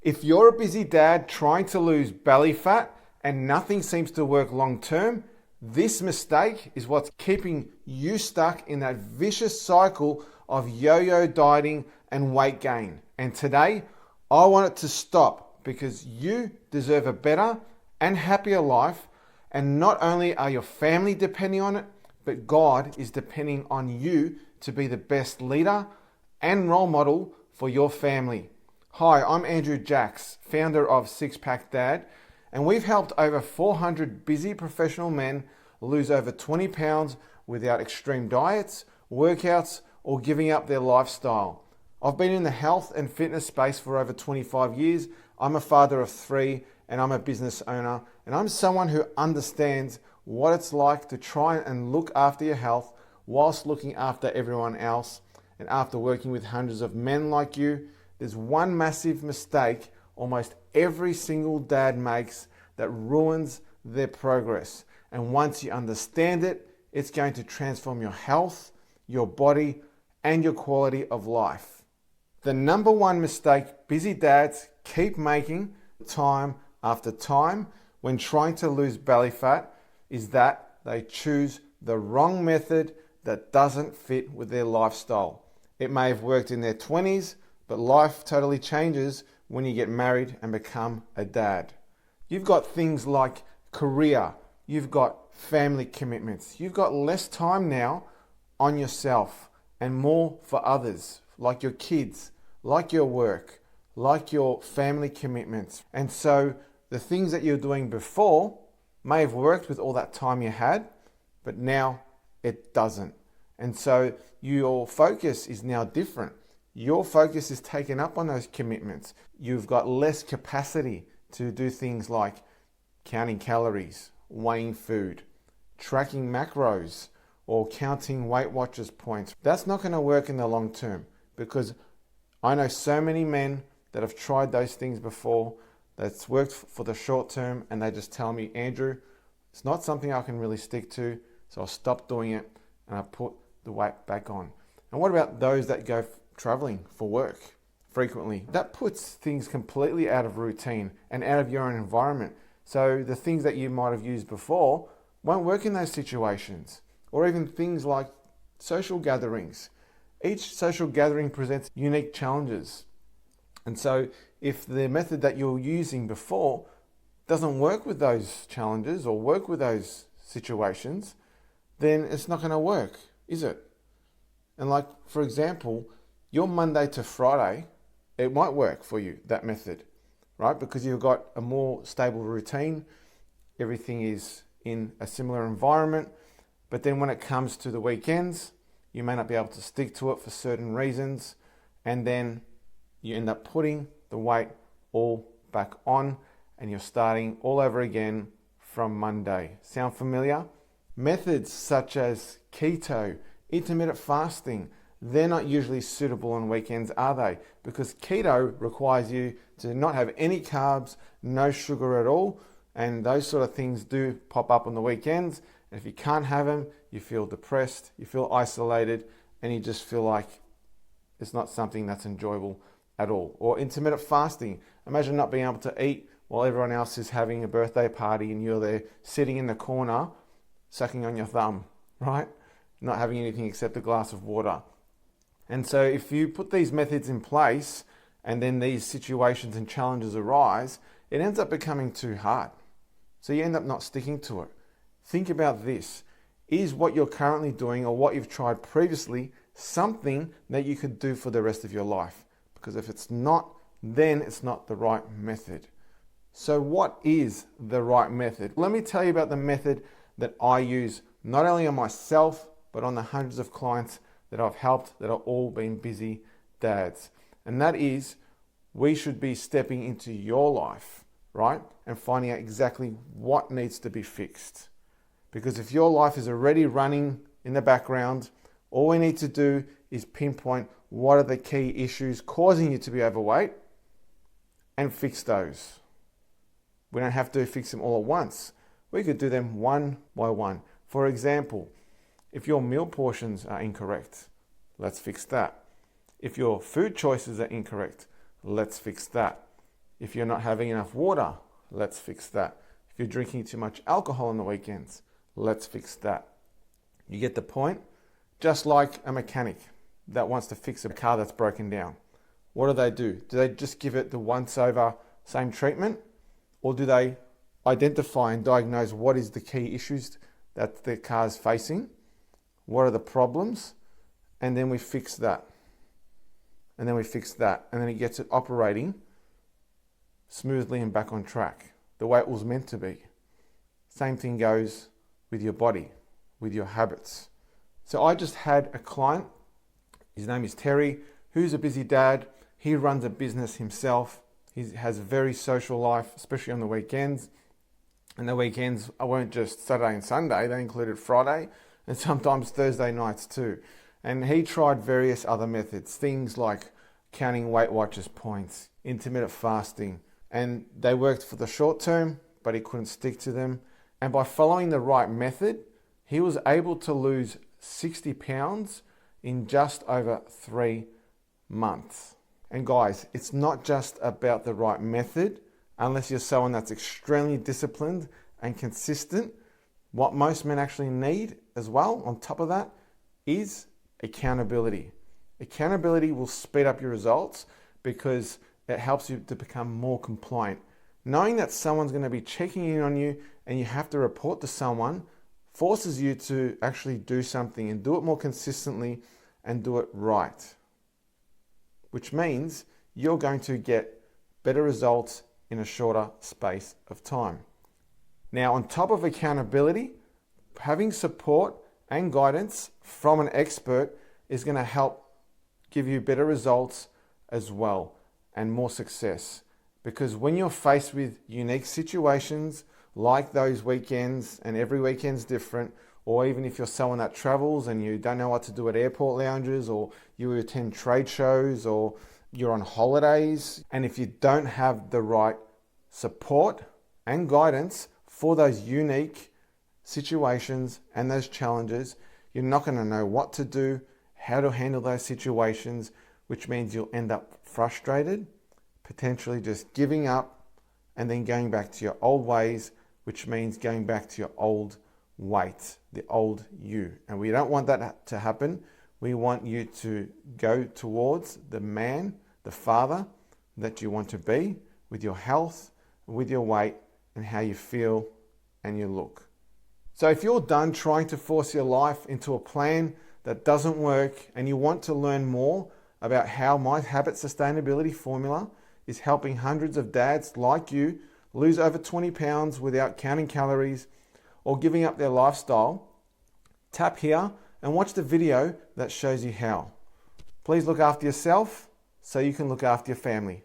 If you're a busy dad trying to lose belly fat and nothing seems to work long term, this mistake is what's keeping you stuck in that vicious cycle of yo-yo dieting and weight gain. And today, I want it to stop because you deserve a better and happier life. And not only are your family depending on it, but God is depending on you to be the best leader and role model for your family. Hi, I'm Andrew Jacks, founder of Six Pack Dad, and we've helped over 400 busy professional men lose over 20 pounds without extreme diets, workouts, or giving up their lifestyle. I've been in the health and fitness space for over 25 years. I'm a father of 3 and I'm a business owner, and I'm someone who understands what it's like to try and look after your health whilst looking after everyone else. And after working with hundreds of men like you, there's one massive mistake almost every single dad makes that ruins their progress. And once you understand it, it's going to transform your health, your body, and your quality of life. The number one mistake busy dads keep making time after time when trying to lose belly fat is that they choose the wrong method that doesn't fit with their lifestyle. It may have worked in their 20s, but life totally changes when you get married and become a dad. You've got things like career, you've got family commitments, you've got less time now on yourself and more for others, like your kids, like your work, like your family commitments. And so the things that you're doing before may have worked with all that time you had, but now it doesn't. And so your focus is now different. Your focus is taken up on those commitments. You've got less capacity to do things like counting calories, weighing food, tracking macros, or counting Weight Watchers points. That's not going to work in the long term, because I know so many men that have tried those things before that's worked for the short term, and they just tell me, Andrew, it's not something I can really stick to, so I'll stop doing it and I put the weight back on. And what about those that go traveling for work frequently? That puts things completely out of routine and out of your own environment. So the things that you might have used before won't work in those situations. Or even things like social gatherings. Each social gathering presents unique challenges. And so if the method that you're using before doesn't work with those challenges or work with those situations, then it's not going to work, is it? And like, for example, your Monday to Friday, it might work for you, that method, right? Because you've got a more stable routine. Everything is in a similar environment. But then when it comes to the weekends, you may not be able to stick to it for certain reasons. And then you end up putting the weight all back on and you're starting all over again from Monday. Sound familiar? Methods such as keto, intermittent fasting, they're not usually suitable on weekends, are they? Because keto requires you to not have any carbs, no sugar at all, and those sort of things do pop up on the weekends. And if you can't have them, you feel depressed, you feel isolated, and you just feel like it's not something that's enjoyable at all. Or intermittent fasting. Imagine not being able to eat while everyone else is having a birthday party and you're there sitting in the corner sucking on your thumb, right? Not having anything except a glass of water. And so if you put these methods in place and then these situations and challenges arise, it ends up becoming too hard. So you end up not sticking to it. Think about this. Is what you're currently doing or what you've tried previously something that you could do for the rest of your life? Because if it's not, then it's not the right method. So what is the right method? Let me tell you about the method that I use, not only on myself, but on the hundreds of clients that I've helped that are all been busy dads. And that is, we should be stepping into your life, right? And finding out exactly what needs to be fixed. Because if your life is already running in the background, all we need to do is pinpoint what are the key issues causing you to be overweight and fix those. We don't have to fix them all at once. We could do them one by one. For example, if your meal portions are incorrect, let's fix that. If your food choices are incorrect, let's fix that. If you're not having enough water, let's fix that. If you're drinking too much alcohol on the weekends, let's fix that. You get the point? Just like a mechanic that wants to fix a car that's broken down. What do? Do they just give it the once over same treatment? Or do they identify and diagnose what is the key issues that the car is facing? What are the problems? And then we fix that. And then we fix that. And then it gets it operating smoothly and back on track, the way it was meant to be. Same thing goes with your body, with your habits. So I just had a client, his name is Terry, who's a busy dad. He runs a business himself. He has a very social life, especially on the weekends. And the weekends weren't just Saturday and Sunday, they included Friday and sometimes Thursday nights too. And he tried various other methods, things like counting Weight Watchers points, intermittent fasting, and they worked for the short term, but he couldn't stick to them. And by following the right method, he was able to lose 60 pounds in just over 3 months. And guys, it's not just about the right method, unless you're someone that's extremely disciplined and consistent. What most men actually need as well, on top of that, is accountability. Accountability will speed up your results because it helps you to become more compliant. Knowing that someone's going to be checking in on you and you have to report to someone forces you to actually do something and do it more consistently and do it right. Which means you're going to get better results in a shorter space of time. Now, on top of accountability, having support and guidance from an expert is going to help give you better results as well and more success. Because when you're faced with unique situations like those weekends, and every weekend's different, or even if you're someone that travels and you don't know what to do at airport lounges, or you attend trade shows, or you're on holidays, and if you don't have the right support and guidance for those unique situations and those challenges, you're not going to know what to do, how to handle those situations, which means you'll end up frustrated, potentially just giving up, and then going back to your old ways, which means going back to your old weight, the old you. And we don't want that to happen. We want you to go towards the man, the father that you want to be, with your health, with your weight, and how you feel and you look. So if you're done trying to force your life into a plan that doesn't work, and you want to learn more about how my habit sustainability formula is helping hundreds of dads like you lose over 20 pounds without counting calories or giving up their lifestyle, tap here and watch the video that shows you how. Please look after yourself so you can look after your family.